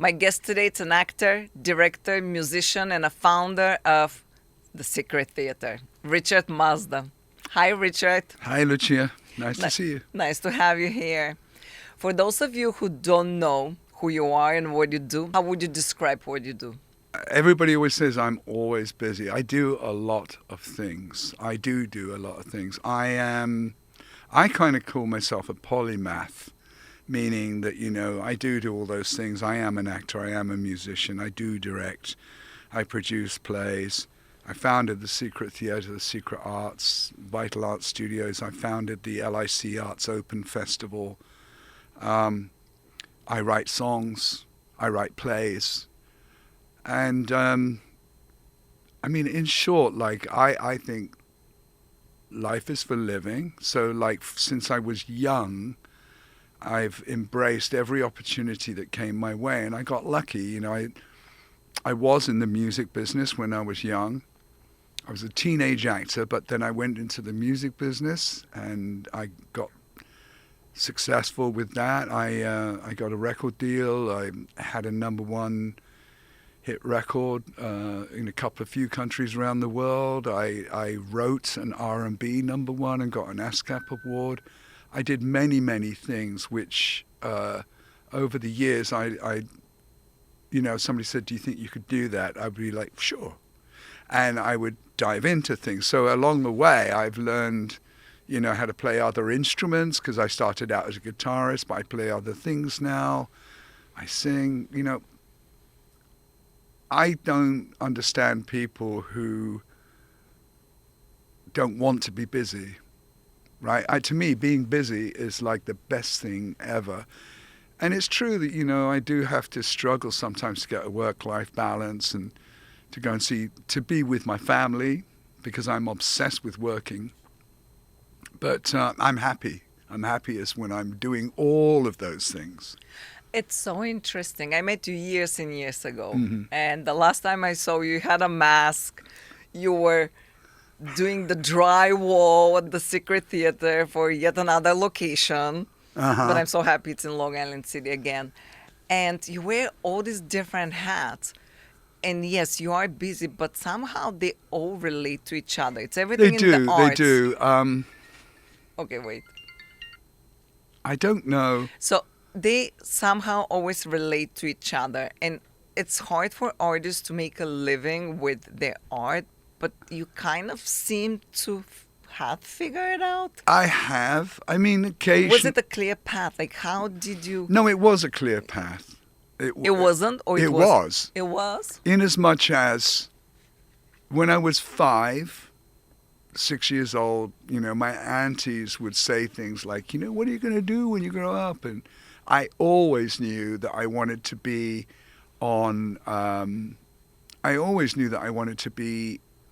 My guest today is an actor, director, musician, and a founder of the Secret Theater, Richard Mazda. Hi, Richard. Hi, Luchia. Nice to see you. Nice to have you here. For those of you who don't know who you are and what you do, how would you describe what you do? Everybody always says I'm always busy. I do a lot of things. I do a lot of things. I kind of call myself a polymath, meaning that, I do all those things. I am an actor. I am a musician. I do direct. I produce plays. I founded the Secret Theater, the Secret Arts, Vital Arts Studios. I founded the LIC Arts Open Festival. I write songs. I write plays. And, in short, I think life is for living. So, since I was young, I've embraced every opportunity that came my way. And I got lucky. I was in the music business when I was young. I was a teenage actor, but then I went into the music business and I got successful with that. I got a record deal. I had a #1 hit record in a few countries around the world. I wrote an R&B #1 and got an ASCAP award. I did many, many things which over the years somebody said, do you think you could do that? I'd be like, sure. And I would dive into things. So along the way, I've learned, how to play other instruments, because I started out as a guitarist, but I play other things now. I sing, I don't understand people who don't want to be busy, right? To me, being busy is like the best thing ever. And it's true that, I do have to struggle sometimes to get a work-life balance and to go and to be with my family, because I'm obsessed with working. But I'm happy. I'm happiest when I'm doing all of those things. It's so interesting. I met you years and years ago. Mm-hmm. And the last time I saw you, you had a mask. You were doing the drywall at the Secret Theater for yet another location. Uh-huh. But I'm so happy it's in Long Island City again. And you wear all these different hats. And yes, you are busy, but somehow they all relate to each other. It's everything in the arts. They do. Okay, wait. I don't know. So they somehow always relate to each other. And it's hard for artists to make a living with their art, but you kind of seem to have figured it out. I have. Occasionally. Was it a clear path? How did you... No, it was a clear path. It wasn't? Or it was? It was? In as much as when I was 5, 6 years old, my aunties would say things like, what are you going to do when you grow up? And I always knew that I wanted to be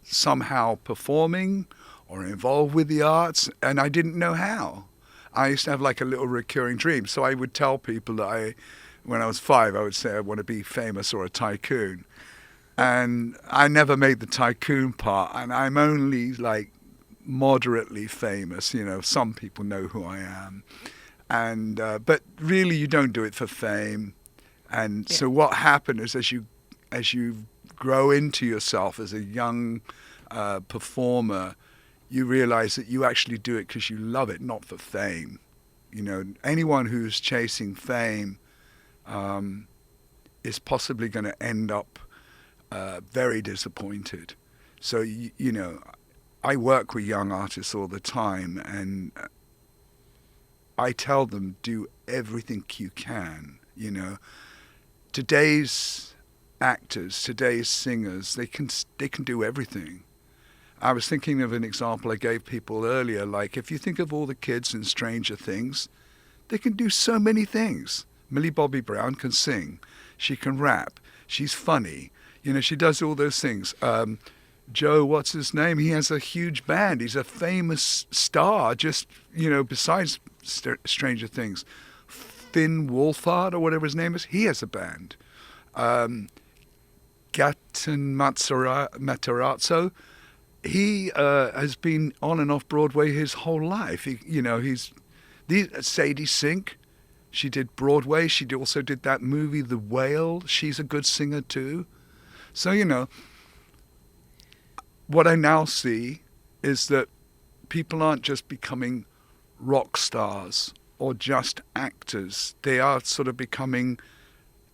somehow performing or involved with the arts, and I didn't know how. I used to have a little recurring dream. So I would tell people that when I was 5, I would say I want to be famous or a tycoon. And I never made the tycoon part, and I'm only moderately famous. Some people know who I am. And but really you don't do it for fame. And so what happened is as you grow into yourself as a young performer, you realize that you actually do it because you love it, not for fame. Anyone who's chasing fame is possibly going to end up very disappointed. So, I work with young artists all the time, and I tell them, do everything you can. Today's actors, today's singers, they can do everything. I was thinking of an example I gave people earlier, if you think of all the kids in Stranger Things, they can do so many things. Millie Bobby Brown can sing. She can rap. She's funny. She does all those things. Joe, what's his name? He has a huge band. He's a famous star, just, besides Stranger Things. Finn Wolfhard, or whatever his name is, he has a band. Gaten Matarazzo, he has been on and off Broadway his whole life. Sadie Sink, She did Broadway. She also did that movie, The Whale. She's a good singer too. So, what I now see is that people aren't just becoming rock stars or just actors. They are sort of becoming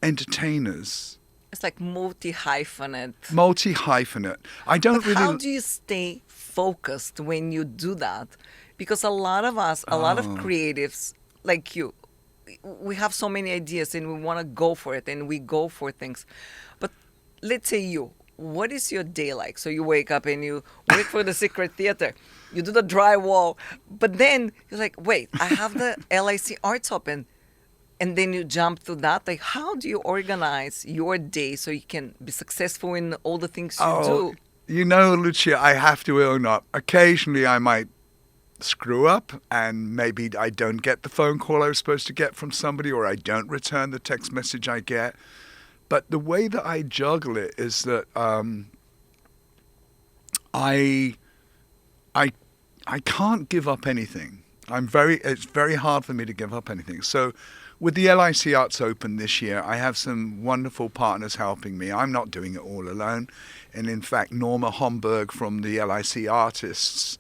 entertainers. It's like multi-hyphenate. Multi-hyphenate. I don't really... How do you stay focused when you do that? Because a lot of us, a lot of creatives like you, we have so many ideas and we want to go for it and we go for things. But let's say what is your day like? So you wake up and you work for the Secret Theater. You do the drywall. But then you're like, wait, I have the LIC Arts open. And then you jump to that. Like, how do you organize your day so you can be successful in all the things you do? Luchia, I have to own up. Occasionally I might screw up and maybe I don't get the phone call I was supposed to get from somebody, or I don't return the text message I get. But the way that I juggle it is that I can't give up anything. It's very hard for me to give up anything. So with the LIC Arts Open this year, I have some wonderful partners helping me. I'm not doing it all alone. And in fact, Norma Homburg from the LIC Artists,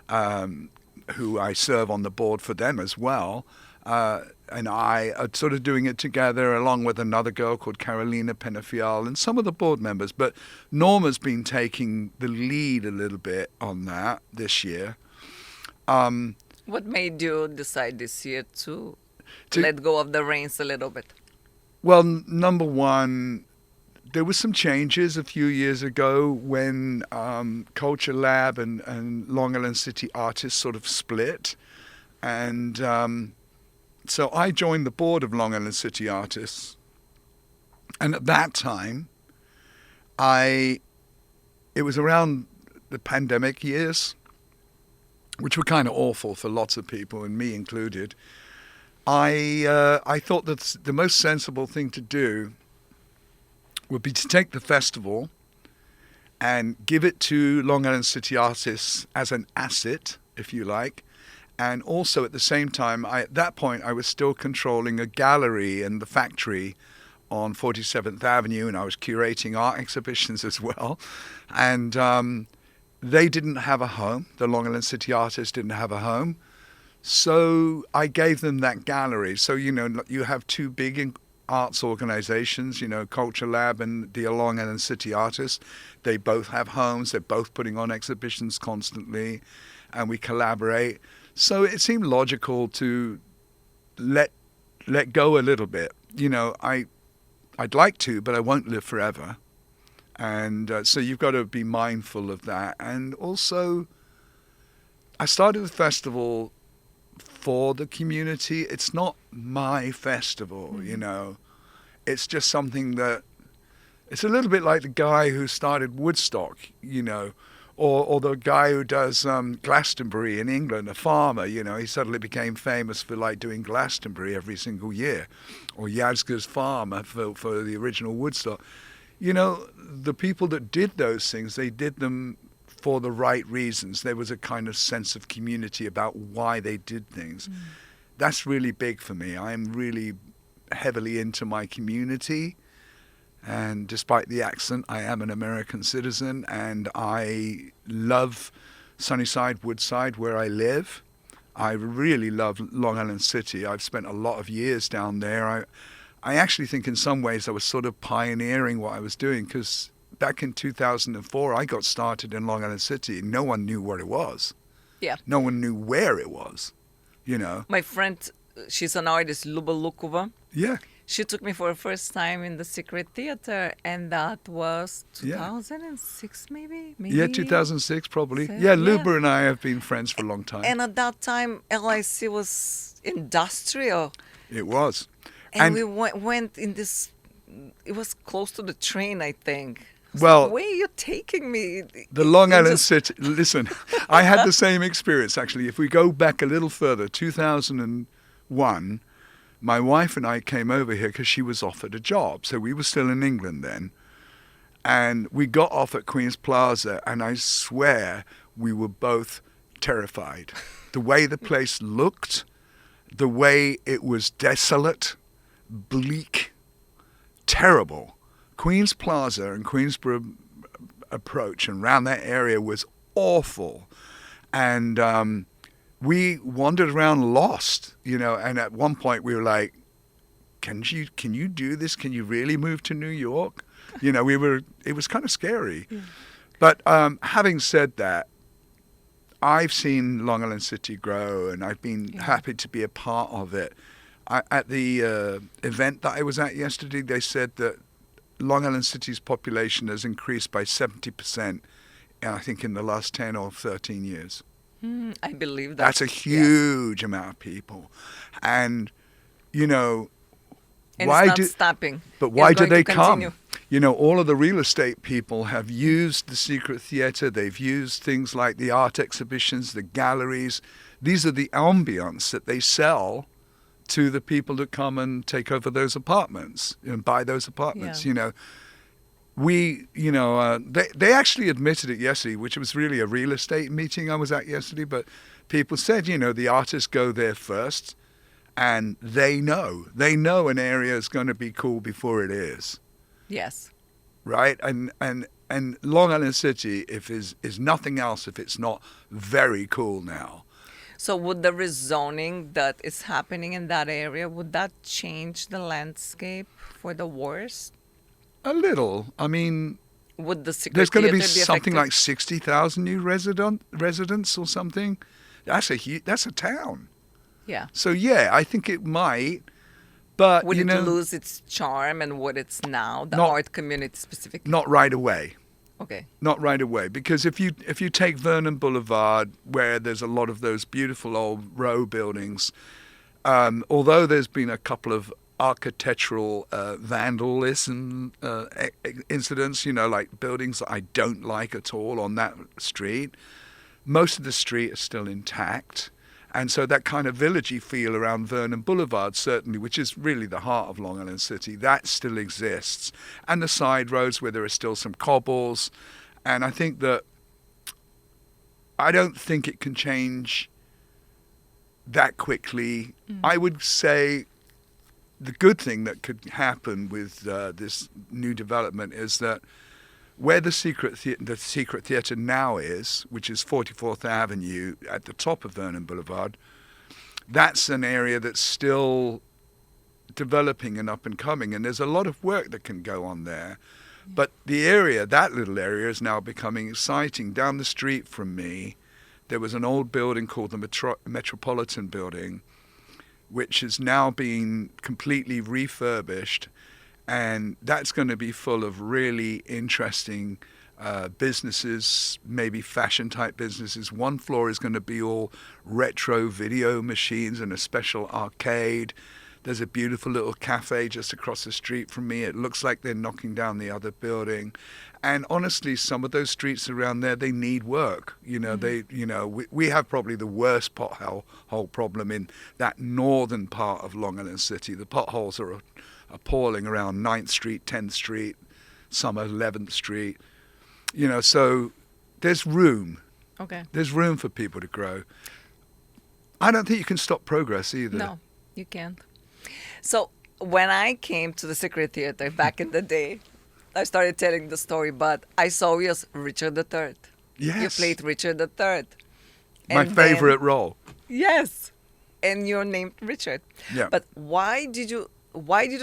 who I serve on the board for them as well, and I are sort of doing it together along with another girl called Carolina Penafiel and some of the board members. But Norma's been taking the lead a little bit on that this year. What made you decide this year to let go of the reins a little bit? Well, number one, there were some changes a few years ago when Culture Lab and Long Island City Artists sort of split. And so I joined the board of Long Island City Artists. And at that time, it was around the pandemic years, which were kind of awful for lots of people, and me included. I thought that the most sensible thing to do would be to take the festival and give it to Long Island City Artists as an asset, if you like. And also at the same time, at that point, I was still controlling a gallery in the factory on 47th Avenue, and I was curating art exhibitions as well. And they didn't have a home. The Long Island City Artists didn't have a home. So I gave them that gallery. So, you have two big arts organizations, Culture Lab and the Long Island City Artists. They both have homes. They're both putting on exhibitions constantly, and we collaborate. So it seemed logical to let go a little bit. I'd like to, but I won't live forever. And so you've got to be mindful of that. And also, I started the festival for the community. It's not my festival, It's just something that, it's a little bit like the guy who started Woodstock, or the guy who does Glastonbury in England, a farmer, he suddenly became famous for doing Glastonbury every single year, or Yazga's Farm for the original Woodstock. The people that did those things, they did them for the right reasons. There was a kind of sense of community about why they did things. That's really big for me. I'm really heavily into my community. And despite the accent, I am an American citizen, and I love Sunnyside, Woodside, where I live. I really love Long Island City. I've spent a lot of years down there. I actually think in some ways I was sort of pioneering what I was doing, because back in 2004, I got started in Long Island City. No one knew what it was. Yeah. No one knew where it was, My friend, she's an artist, Luba Lukova. Yeah. She took me for the first time in the Secret Theater, and that was 2006 maybe? Yeah, 2006 probably. So, yeah, Luba and I have been friends for a long time. And at that time, LIC was industrial. It was. And we went in this, it was close to the train, I think. Well, where are you taking me? The Long Island City, listen, I had the same experience actually. If we go back a little further, 2001, my wife and I came over here because she was offered a job. So we were still in England then. And we got off at Queen's Plaza, and I swear we were both terrified. The way the place looked, the way it was desolate, bleak, terrible. Queens Plaza and Queensborough Approach and around that area was awful. And we wandered around lost, you know, and at one point we were like, can you do this? Can you really move to New York? You know, it was kind of scary. Yeah. But having said that, I've seen Long Island City grow, and I've been happy to be a part of it. At the event that I was at yesterday, they said that Long Island City's population has increased by 70%, I think, in the last 10 or 13 years. I believe that. That's a huge amount of people. And, you know, And why it's not stopping. But why It's do going they to come? continue. You know, all of the real estate people have used the Secret Theatre. They've used things like the art exhibitions, the galleries. These are the ambience that they sell to the people that come and take over those apartments and buy those apartments. Yeah. You know, they actually admitted it yesterday, which was really a real estate meeting I was at yesterday. But people said, you know, the artists go there first, and they know an area is going to be cool before it is. Yes. Right? And Long Island City, if is nothing else, if it's not very cool now. So would the rezoning that is happening in that area, would that change the landscape for the worse? A little. I mean, Would the Secret there's going to be Theatre something affected? like 60,000 new residents or something. That's a town. Yeah. So yeah, I think it might. But Would you it know, lose its charm and what it's now, the Not- art community specifically? not right away. Okay. Not right away, because if you take Vernon Boulevard, where there's a lot of those beautiful old row buildings, although there's been a couple of architectural vandalism incidents, you know, like buildings that I don't like at all on that street, most of the street is still intact. And so that kind of villagey feel around Vernon Boulevard, certainly, which is really the heart of Long Island City, that still exists. And the side roads where there are still some cobbles. And I think that I don't think it can change that quickly. I would say the good thing that could happen with this new development is that where the Secret Theatre now is, which is 44th Avenue at the top of Vernon Boulevard, that's an area that's still developing and up and coming, and there's a lot of work that can go on there. Yeah. But the area, that little area, is now becoming exciting. Down the street from me, there was an old building called the Metropolitan Building, which is now being completely refurbished. And that's going to be full of really interesting businesses, maybe fashion-type businesses. One floor is going to be all retro video machines and a special arcade. There's a beautiful little cafe just across the street from me. It looks like they're knocking down the other building. And honestly, some of those streets around there, they need work. You know, we have probably the worst pothole problem in that northern part of Long Island City. The potholes are appalling around 9th Street, 10th Street, some 11th Street. You know, so there's room. Okay. There's room for people to grow. I don't think you can stop progress either. No, you can't. So when I came to the Secret Theatre back in the day, I started telling the story, but I saw you as Richard III. Yes. You played Richard III. My And favorite role. Yes. And you're named Richard. Yeah. But why did you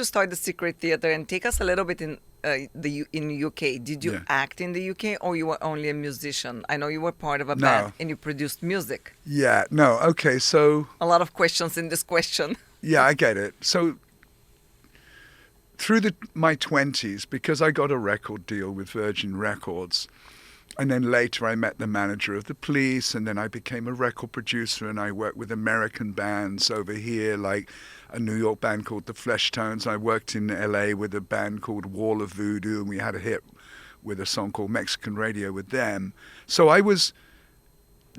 start the Secret Theatre, and take us a little bit in in UK? Did you act in the UK, or you were only a musician? I know you were part of a band and you produced music. Yeah, no, okay, so... A lot of questions in this question. Yeah, I get it. So through my 20s, because I got a record deal with Virgin Records, and then later I met the manager of the Police, and then I became a record producer, and I worked with American bands over here, like a New York band called the Fleshtones. I worked in LA with a band called Wall of Voodoo, and we had a hit with a song called Mexican Radio with them. So I was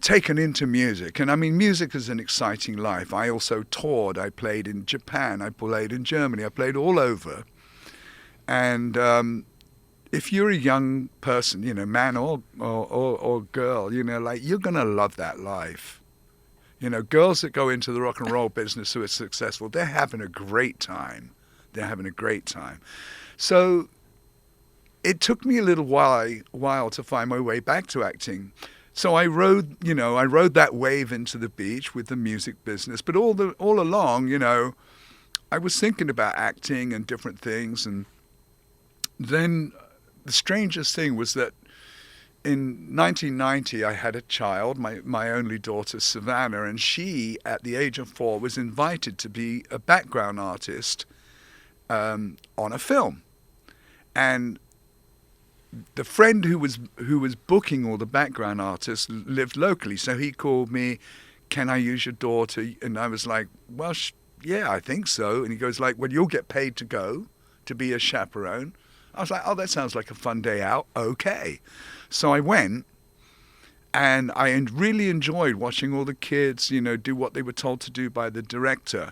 taken into music, and I mean, music is an exciting life. I also toured. I played in Japan, I played in Germany, I played all over. And if you're a young person, you know, man or girl, you know, like, you're gonna love that life. You know, girls that go into the rock and roll business who are successful, they're having a great time. They're having a great time. So it took me a little while to find my way back to acting. So I rode that wave into the beach with the music business. But all along, you know, I was thinking about acting and different things. And then the strangest thing was that in 1990, I had a child, my only daughter, Savannah, and she, at the age of 4, was invited to be a background artist on a film. And the friend who was booking all the background artists lived locally, so he called me, "Can I use your daughter?" And I was like, "Well, yeah, I think so." And he goes like, "Well, you'll get paid to go, to be a chaperone." I was like, "Oh, that sounds like a fun day out. Okay." So I went, and I really enjoyed watching all the kids, you know, do what they were told to do by the director.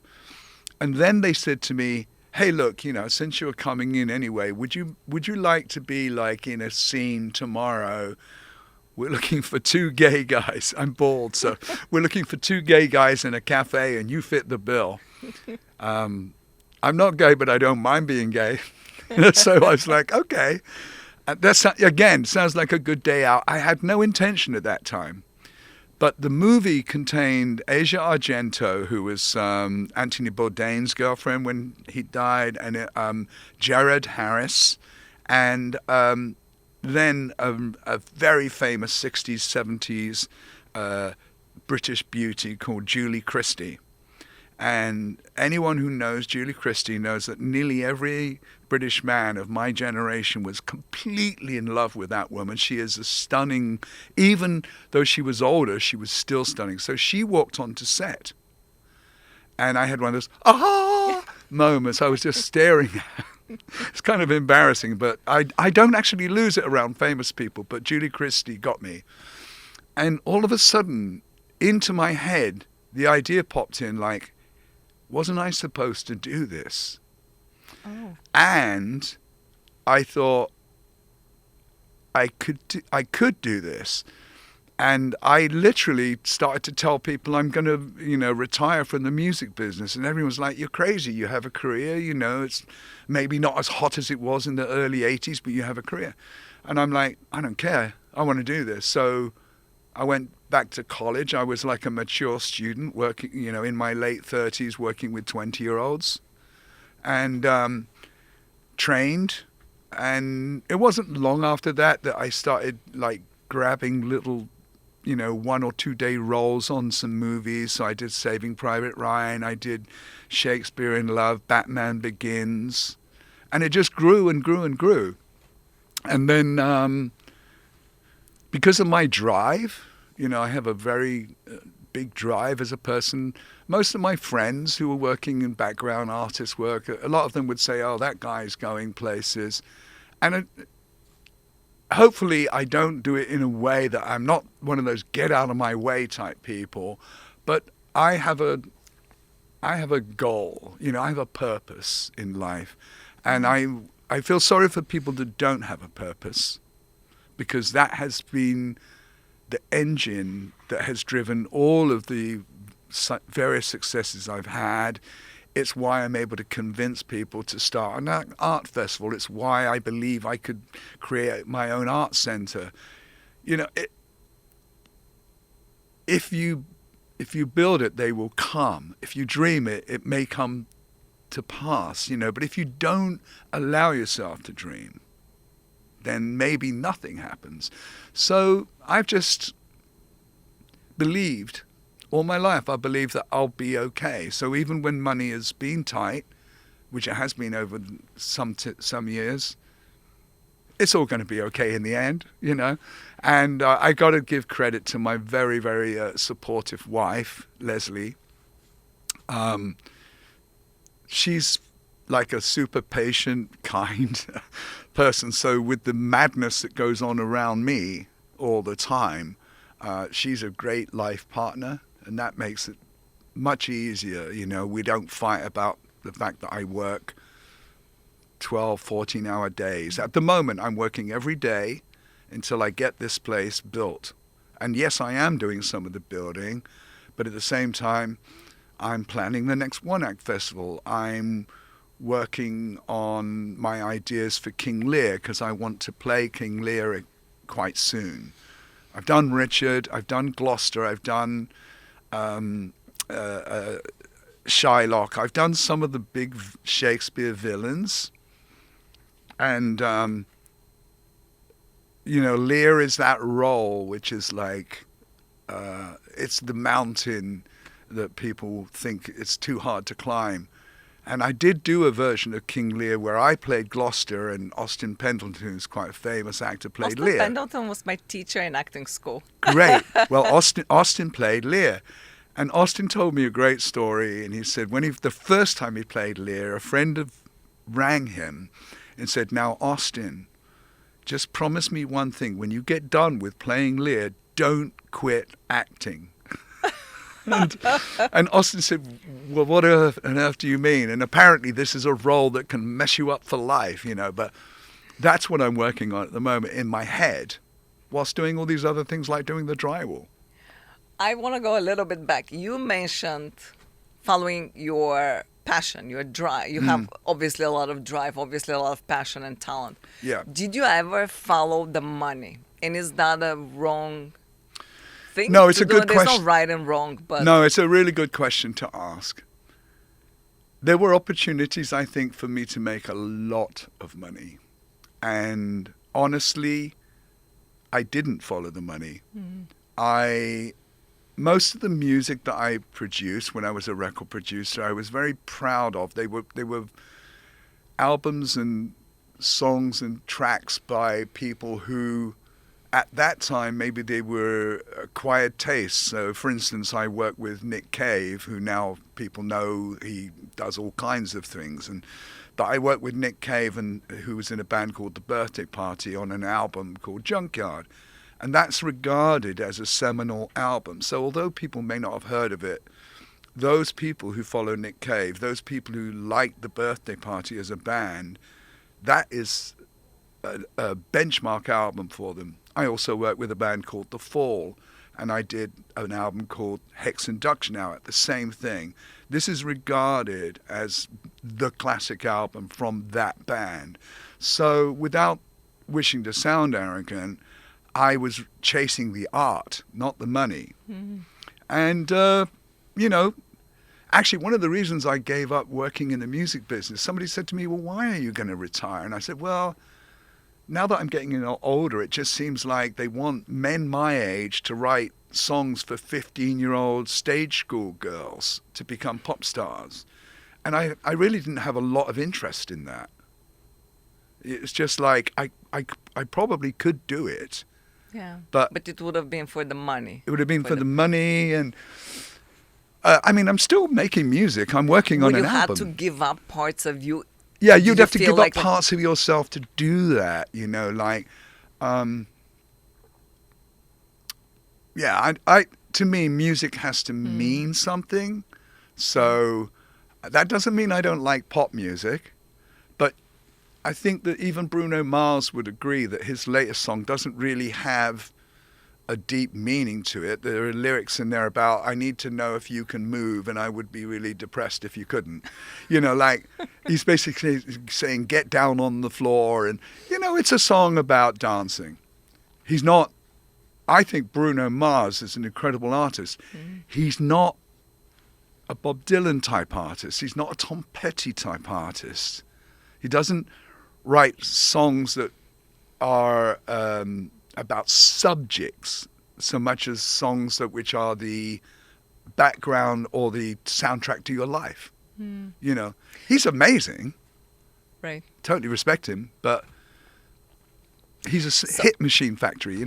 And then they said to me, "Hey, look, you know, since you're coming in anyway, would you like to be like in a scene tomorrow? We're looking for 2 gay guys." I'm bald, so we're looking for 2 gay guys in a cafe, and you fit the bill. I'm not gay, but I don't mind being gay. So I was like, okay. That's, again, sounds like a good day out. I had no intention at that time. But the movie contained Asia Argento, who was Anthony Bourdain's girlfriend when he died, and Jared Harris, and then a very famous 60s, 70s British beauty called Julie Christie. And anyone who knows Julie Christie knows that nearly every British man of my generation was completely in love with that woman. She is a stunning, even though she was older, she was still stunning. So she walked onto set, and I had one of those aha moments. I was just staring at her. It's kind of embarrassing, but I don't actually lose it around famous people, but Julie Christie got me. And all of a sudden, into my head, the idea popped in like, wasn't I supposed to do this? Oh. And I thought I could do this. And I literally started to tell people I'm going to, you know, retire from the music business. And everyone's like, "You're crazy. You have a career. You know, it's maybe not as hot as it was in the early 80s, but you have a career." And I'm like, "I don't care. I want to do this." So I went back to college. I was like a mature student working, you know, in my late 30s, working with 20-year-olds, and trained. And it wasn't long after that I started like grabbing little, you know, 1 or 2 day roles on some movies. So I did Saving Private Ryan, I did Shakespeare in Love, Batman Begins, and it just grew and grew and grew. And then because of my drive, you know, I have a very big drive as a person. Most of my friends who were working in background artist work, a lot of them would say, "Oh, that guy's going places." And hopefully I don't do it in a way that I'm not one of those get out of my way type people, but I have a goal, you know, I have a purpose in life. And I feel sorry for people that don't have a purpose, because that has been the engine that has driven all of the various successes I've had. It's why I'm able to convince people to start an art festival. It's why I believe I could create my own art center. You know, if you build it, they will come. If you dream it, it may come to pass, you know. But if you don't allow yourself to dream, then maybe nothing happens. So I've just believed all my life. I believe that I'll be okay. So even when money has been tight, which it has been over some years, it's all going to be okay in the end, you know. And I got to give credit to my very, very supportive wife, Leslie. She's like a super patient, kind person. So with the madness that goes on around me all the time, she's a great life partner, and that makes it much easier. You know, we don't fight about the fact that I work 12, 14-hour days. At the moment, I'm working every day until I get this place built. And yes, I am doing some of the building, But at the same time, I'm planning the next One Act Festival. I'm working on my ideas for King Lear because I want to play King Lear quite soon. I've done Richard, I've done Gloucester, I've done Shylock, I've done some of the big Shakespeare villains. And, Lear is that role which is like, it's the mountain that people think it's too hard to climb. And I did do a version of King Lear where I played Gloucester and Austin Pendleton, who's quite a famous actor, played Lear. Austin Pendleton was my teacher in acting school. Great. Well, Austin played Lear. And Austin told me a great story. And he said the first time he played Lear, a friend rang him and said, "Now, Austin, just promise me one thing. When you get done with playing Lear, don't quit acting." And Austin said, "Well, what on earth do you mean?" And apparently this is a role that can mess you up for life, But that's what I'm working on at the moment in my head, whilst doing all these other things like doing the drywall. I want to go a little bit back. You mentioned following your passion, your drive. You have obviously a lot of drive, obviously a lot of passion and talent. Yeah. Did you ever follow the money? And is that a wrong thing? No, it's a good question. There's no right and wrong, but no, it's a really good question to ask. There were opportunities, I think, for me to make a lot of money, and honestly, I didn't follow the money. Most of the music that I produced when I was a record producer, I was very proud of. They were albums and songs and tracks by people who, at that time, maybe they were acquired tastes. So, for instance, I worked with Nick Cave, who now people know he does all kinds of things. But I worked with Nick Cave, who was in a band called The Birthday Party, on an album called Junkyard. And that's regarded as a seminal album. So although people may not have heard of it, those people who follow Nick Cave, those people who like The Birthday Party as a band, that is a benchmark album for them. I also worked with a band called The Fall, and I did an album called Hex and Dutch Now, the same thing. This is regarded as the classic album from that band. So without wishing to sound arrogant, I was chasing the art, not the money. And, actually one of the reasons I gave up working in the music business, somebody said to me, "Well, why are you going to retire?" And I said, well, now that I'm getting older, it just seems like they want men my age to write songs for 15-year-old stage school girls to become pop stars. And I really didn't have a lot of interest in that. It's just like I probably could do it. Yeah, but it would have been for the money. It would have been for the money, and I'm still making music. I'm working on an album. You had to give up parts of you. Yeah, you'd have to give up parts of yourself to do that. To me, music has to mean something. So that doesn't mean I don't like pop music, but I think that even Bruno Mars would agree that his latest song doesn't really have a deep meaning to it. There are lyrics in there about, "I need to know if you can move, and I would be really depressed if you couldn't." He's basically saying, get down on the floor. And, it's a song about dancing. I think Bruno Mars is an incredible artist. He's not a Bob Dylan type artist. He's not a Tom Petty type artist. He doesn't write songs that are about subjects so much as songs which are the background or the soundtrack to your life. He's amazing. Right. Totally respect him, but he's a hit machine factory,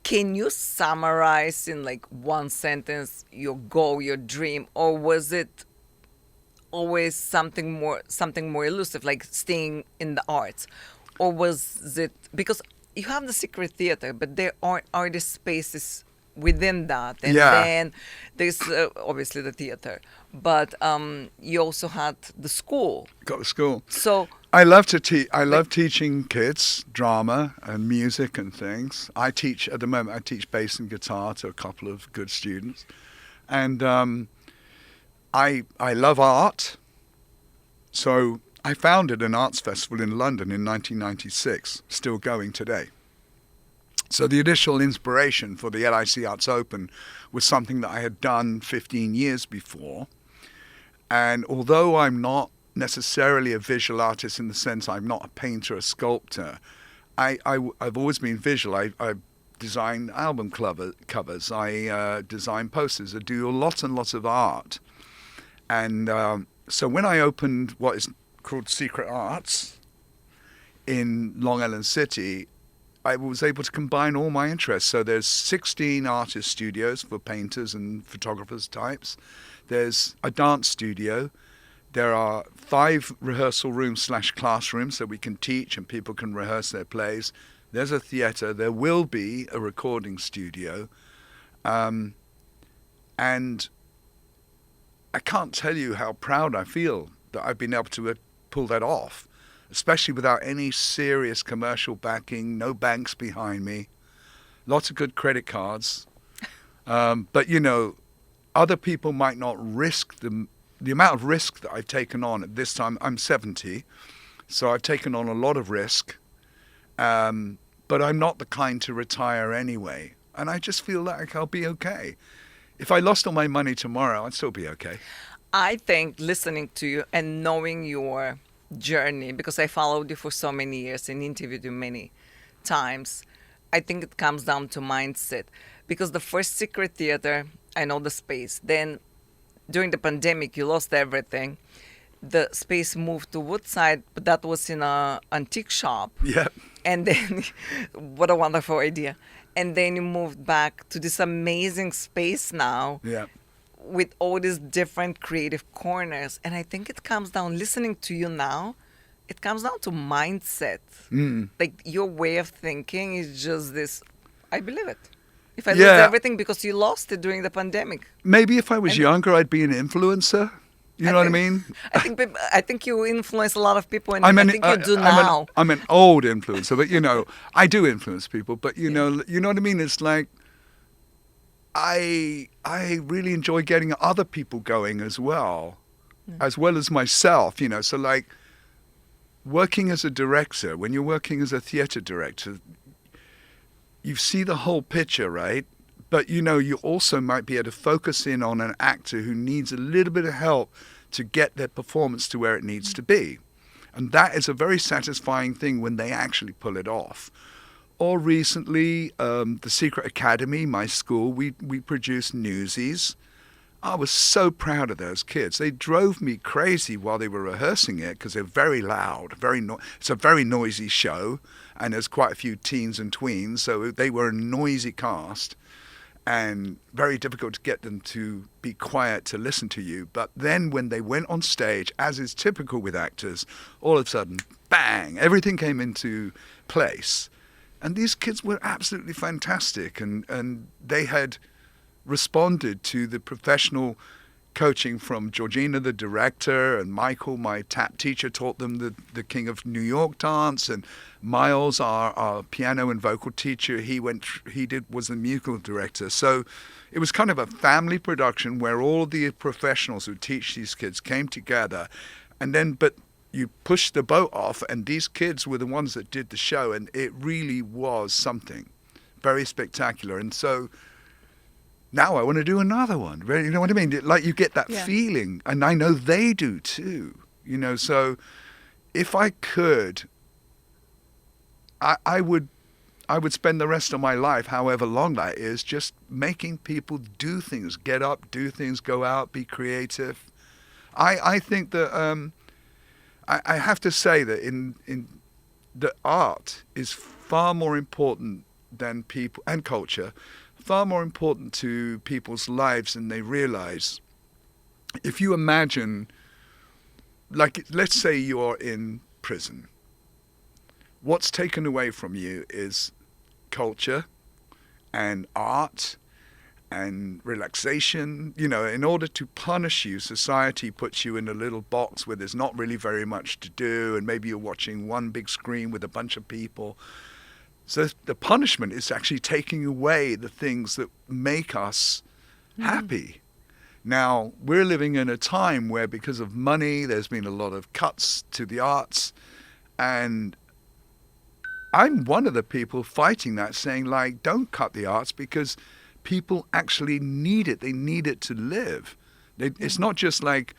Can you summarize in like one sentence your goal, your dream, or was it always something more elusive, like staying in the arts? Or was it, because you have the secret theater, but there are the spaces within that, and then there's obviously the theater, but you also had the school. Got the school. So I love to teach. I love teaching kids drama and music and things. I teach at the moment. I teach bass and guitar to a couple of good students, and I love art. So I founded an arts festival in London in 1996, still going today. So the initial inspiration for the LIC Arts Open was something that I had done 15 years before, and although I'm not necessarily a visual artist in the sense I'm not a painter or sculptor, I've always been visual. I design album covers, I design posters, I do lots and lots of art. And so when I opened what is called Secret Arts in Long Island City, I was able to combine all my interests. So there's 16 artist studios for painters and photographers types. There's a dance studio. There are 5 rehearsal rooms / classrooms so we can teach and people can rehearse their plays. There's a theatre. There will be a recording studio. And I can't tell you how proud I feel that I've been able to pull that off, especially without any serious commercial backing, no banks behind me, lots of good credit cards. But, you know, other people might not risk the amount of risk that I've taken on at this time. I'm 70, so I've taken on a lot of risk, but I'm not the kind to retire anyway. And I just feel like I'll be okay. If I lost all my money tomorrow, I'd still be okay. I think listening to you and knowing your journey, because I followed you for so many years and interviewed you many times, I think it comes down to mindset. Because the first Secret Theater, I know the space. Then during the pandemic, you lost everything. The space moved to Woodside, but that was in an antique shop. Yep. And then, what a wonderful idea. And then you moved back to this amazing space now. Yeah. With all these different creative corners. And I think it comes down, listening to you now, it comes down to mindset. Like your way of thinking is just this, I believe it. If I lose everything because you lost it during the pandemic. Maybe if I was younger, I'd be an influencer. You know what I mean? I think you influence a lot of people, and I think you do now. I'm an old influencer, but, you know, I do influence people. But, you know what I mean? It's like I really enjoy getting other people going as well as myself, you know. So, like, working as a director, when you're working as a theatre director, you see the whole picture, right? But, you know, you also might be able to focus in on an actor who needs a little bit of help to get their performance to where it needs to be. And that is a very satisfying thing when they actually pull it off. Or recently, the Secret Academy, my school, we produced Newsies. I was so proud of those kids. They drove me crazy while they were rehearsing it because they're very loud. It's a very noisy show, and there's quite a few teens and tweens, so they were a noisy cast and very difficult to get them to be quiet to listen to you. But then when they went on stage, as is typical with actors, all of a sudden, bang, everything came into place. And these kids were absolutely fantastic, and they had responded to the professional coaching from Georgina, the director, and Michael, my tap teacher, taught them the King of New York dance, and Miles, our piano and vocal teacher, was the musical director. So it was kind of a family production where all the professionals who teach these kids came together, but you pushed the boat off, and these kids were the ones that did the show, and it really was something very spectacular. And so now I want to do another one. You know what I mean? Like, you get that feeling, and I know they do too. You know, so if I could, I would spend the rest of my life, however long that is, just making people do things, get up, do things, go out, be creative. I think that I have to say that in the art is far more important than people, and culture, far more important to people's lives than they realize. If you imagine, like, let's say you're in prison. What's taken away from you is culture and art and relaxation. You know, in order to punish you, society puts you in a little box where there's not really very much to do, and maybe you're watching one big screen with a bunch of people. So the punishment is actually taking away the things that make us happy. Now, we're living in a time where, because of money, there's been a lot of cuts to the arts, and I'm one of the people fighting that, saying, like, don't cut the arts, because people actually need it. They need it to live. It's not just like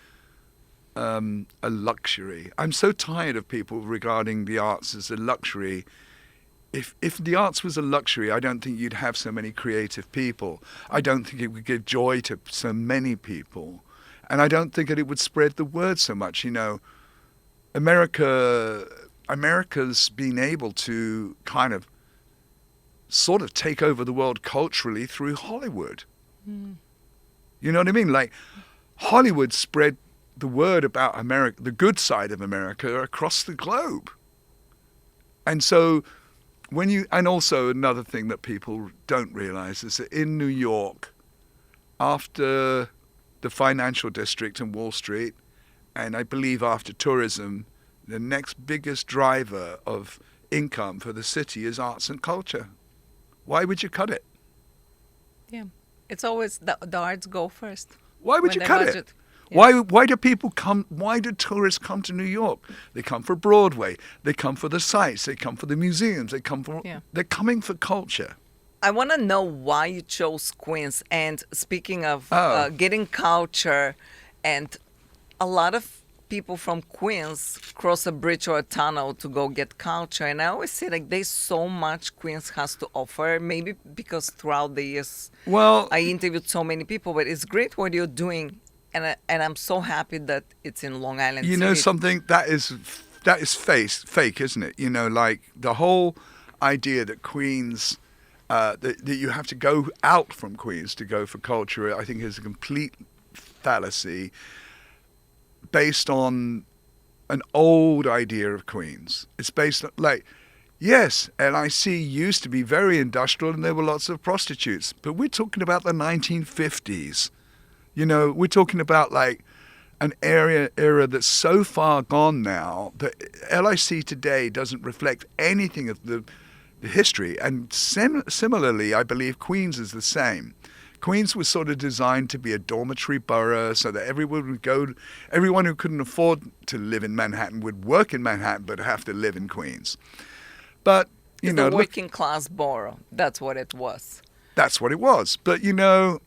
a luxury. I'm so tired of people regarding the arts as a luxury. If the arts was a luxury, I don't think you'd have so many creative people. I don't think it would give joy to so many people. And I don't think that it would spread the word so much. You know, America's been able to kind of sort of take over the world culturally through Hollywood. You know what I mean? Like, Hollywood spread the word about America, the good side of America, across the globe. And so and also another thing that people don't realize is that in New York, after the financial district and Wall Street, and I believe after tourism, the next biggest driver of income for the city is arts and culture. Why would you cut it? Yeah. It's always the arts go first. Why would you cut it? Yes. Why do people come? Why do tourists come to New York? They come for Broadway. They come for the sights. They come for the museums. They're coming for culture. I want to know why you chose Queens. And speaking of getting culture, and a lot of people from Queens cross a bridge or a tunnel to go get culture. And I always say, like, there's so much Queens has to offer, maybe because throughout the years, I interviewed so many people, but it's great what you're doing. And I'm so happy that it's in Long Island City. You know something? That is fake, isn't it? You know, like the whole idea that Queens, that you have to go out from Queens to go for culture, I think is a complete fallacy based on an old idea of Queens. It's based on, like, yes, LIC used to be very industrial and there were lots of prostitutes, but we're talking about the 1950s. You know, we're talking about like an era that's so far gone now that LIC today doesn't reflect anything of the history. And similarly, I believe Queens is the same. Queens was sort of designed to be a dormitory borough so that everyone who couldn't afford to live in Manhattan would work in Manhattan but have to live in Queens. But, you know, the working class borough, that's what it was. That's what it was. But, you know,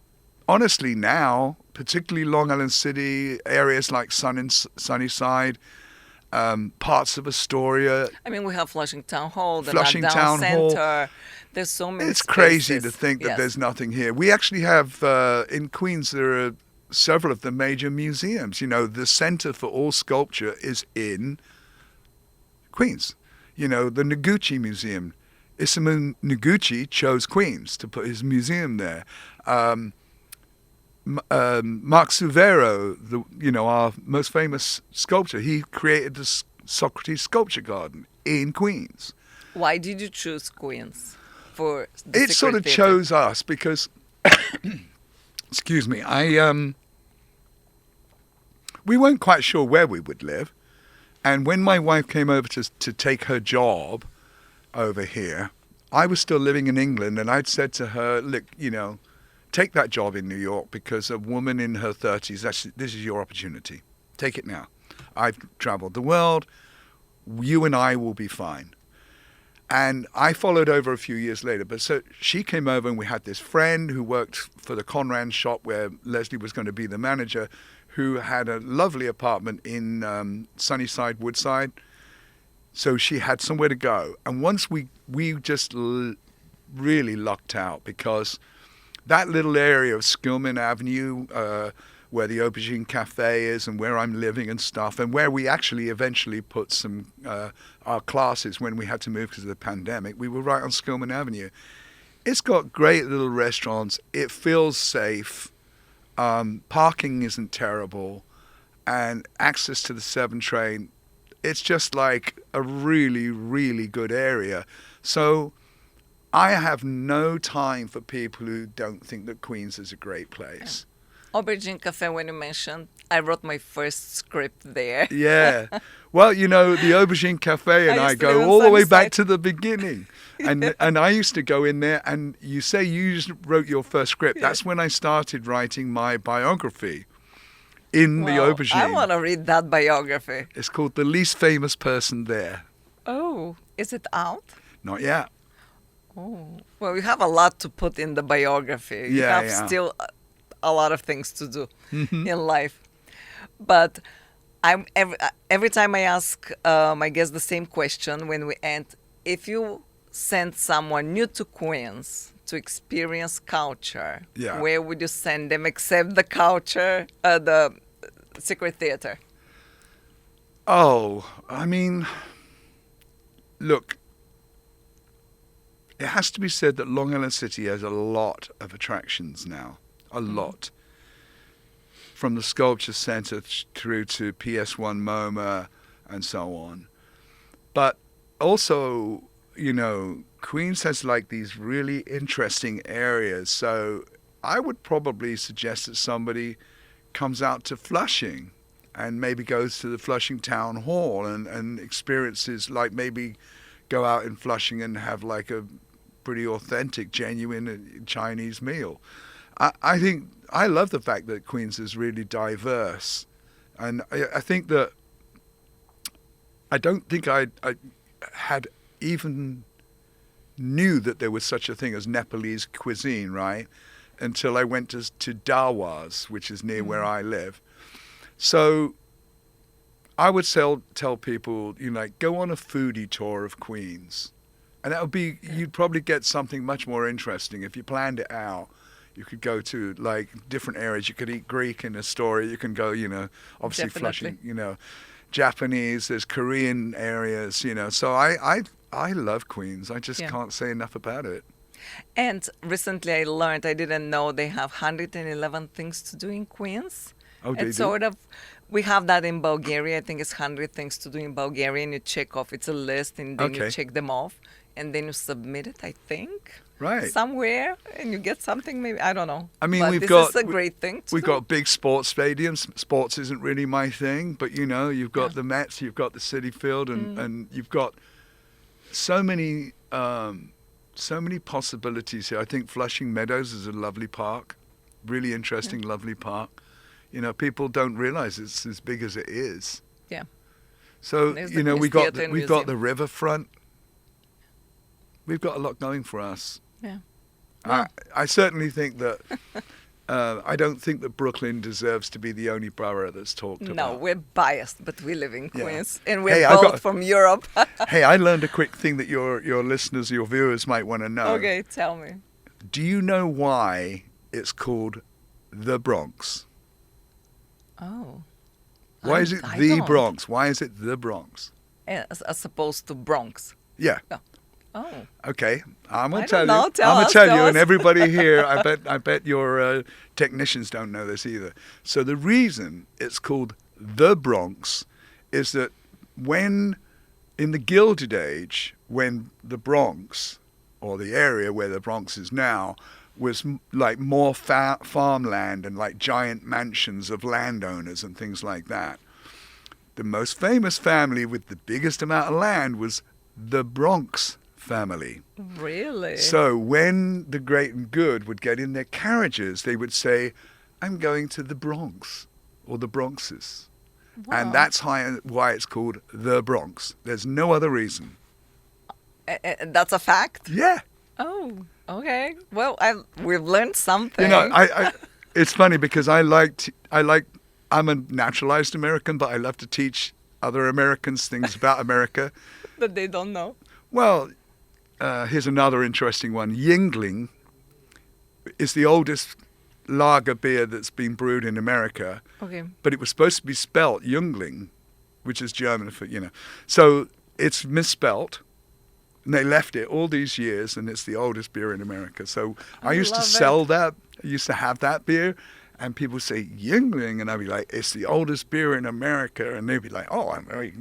honestly now, particularly Long Island City, areas like Sunnyside, parts of Astoria. I mean, we have Flushing Town Hall, the Knockdown Center. There's so many It's spaces. Crazy to think that there's nothing here. We actually have, in Queens, there are several of the major museums. You know, the Center for All Sculpture is in Queens. You know, the Noguchi Museum. Isamu Noguchi chose Queens to put his museum there. Mark Suvero, our most famous sculptor, he created the Socrates Sculpture Garden in Queens. Why did you choose Queens for the It sort of theater? chose us because, excuse me, we weren't quite sure where we would live. And when my wife came over to take her job over here, I was still living in England, and I'd said to her, look, you know, take that job in New York because a woman in her 30s, this is your opportunity. Take it now. I've traveled the world. You and I will be fine. And I followed over a few years later. But so she came over and we had this friend who worked for the Conran shop where Leslie was going to be the manager, who had a lovely apartment in Sunnyside, Woodside. So she had somewhere to go. And once we just really lucked out because that little area of Skillman Avenue, where the Aubergine Cafe is and where I'm living and stuff, and where we actually eventually put some our classes when we had to move because of the pandemic, we were right on Skillman Avenue. It's got great little restaurants. It feels safe. Parking isn't terrible. And access to the 7 train. It's just like a really, really good area. So I have no time for people who don't think that Queens is a great place. Aubergine Cafe, when you mentioned, I wrote my first script there. Yeah. Well, you know, the Aubergine Cafe and I I used to live go in all the way back Sunnyside. to the beginning. And I used to go in there, and you say you just wrote your first script. Yeah. That's when I started writing my biography in the Wow, Aubergine. I want to read that biography. It's called The Least Famous Person There. Oh, is it out? Not yet. Oh, well, you have a lot to put in the biography. You Yeah, have yeah. still a lot of things to do in life. But I'm every time I ask my guests the same question when we end, if you send someone new to Queens to experience culture, Yeah. where would you send them except the culture, the Secret Theater? Oh, I mean, look, it has to be said that Long Island City has a lot of attractions now. A lot. From the Sculpture Center through to PS1 MoMA and so on. But also, you know, Queens has like these really interesting areas. So I would probably suggest that somebody comes out to Flushing and maybe goes to the Flushing Town Hall and experiences, like maybe go out in Flushing and have like a pretty authentic, genuine Chinese meal. I think I love the fact that Queens is really diverse, and I think that I don't think I had even knew that there was such a thing as Nepalese cuisine, right? Until I went to Dawas, which is near where I live. So I would tell people, you know, like, go on a foodie tour of Queens, and that would be you'd probably get something much more interesting if you planned it out. You could go to like different areas. You could eat Greek in Astoria. You can go, you know, obviously Definitely. Flushing, you know, Japanese. There's Korean areas, you know. So I love Queens. I just can't say enough about it. And recently I learned, I didn't know they have 111 things to do in Queens. Oh, they It's do? sort of, we have that in Bulgaria. I think it's 100 things to do in Bulgaria, and you check off. It's a list, and then you Okay. check them off, and then you submit it, I think. Right. Somewhere, and you get something, maybe, I don't know. I mean, But we've this got is a great thing to we've do. got big sports stadiums. Sports isn't really my thing, but you know, you've got the Mets, you've got the City Field, and you've got so many possibilities here. I think Flushing Meadows is a lovely park, really interesting, lovely park. You know, people don't realize it's as big as it is. Yeah. So There's you the know, Queen's we've got Theatre and we've got Museum. the riverfront. We've got a lot going for us. Yeah. I certainly think that I don't think that Brooklyn deserves to be the only borough that's talked No, about. we're biased, but we live in Yeah. Queens, and we're Hey, I've both got- from Europe. Hey, I learned a quick thing that your listeners, your viewers might want to know. Okay, tell me. Do you know why it's called the Bronx? Oh. Why is it I the don't. Bronx? Why is it the Bronx? As opposed to Bronx. Yeah. Oh. Okay, I'm I gonna tell don't know. you. Tell I'm gonna us, tell tell you, and us. everybody here, I bet your technicians don't know this either. So the reason it's called the Bronx is that when in the Gilded Age, when the Bronx, or the area where the Bronx is now, was like more farmland and like giant mansions of landowners and things like that. The most famous family with the biggest amount of land was the Bronx family. Really? So when the great and good would get in their carriages, they would say, I'm going to the Bronx or the Bronxes. Wow. And that's why it's called the Bronx. There's no other reason. That's a fact? Yeah. Oh, okay. Well, we've learned something. You know, I it's funny because I'm a naturalized American, but I love to teach other Americans things about America. that they don't know. Well, here's another interesting one. Yingling is the oldest lager beer that's been brewed in America, Okay. but it was supposed to be spelt Jungling, which is German for, you know. So it's misspelt, and they left it all these years, and it's the oldest beer in America. So I used to love sell that. I used to have that beer, and people say Yingling, and I'd be like, it's the oldest beer in America, and they'd be like, oh, I'm very,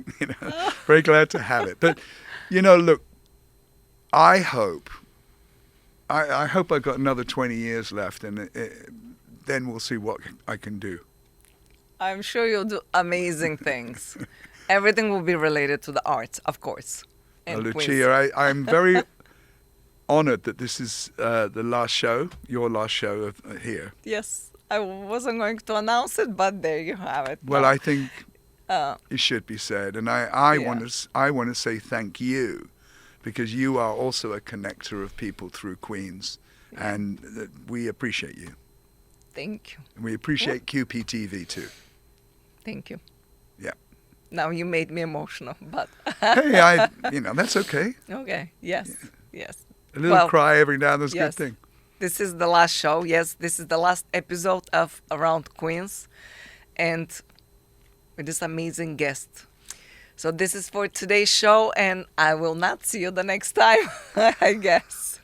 very glad to have it. But, you know, look, I hope I hope I got another 20 years left, and then we'll see what I can do. I'm sure you'll do amazing things. Everything will be related to the arts, of course. And Luchia, I'm very honored that this is the last show, your last show of here. Yes, I wasn't going to announce it, but there you have it. Well, No. I think it should be said, and I want to say thank you, because you are also a connector of people through Queens, and we appreciate you. Thank you. And we appreciate QPTV too. Thank you. Yeah. Now you made me emotional, but Hey, that's okay. okay. Yes. Yes. A little cry every now and then is a yes. good thing. This is the last show. Yes, this is the last episode of Around Queens, and with this amazing guest. So this is for today's show, and I will not see you the next time, I guess.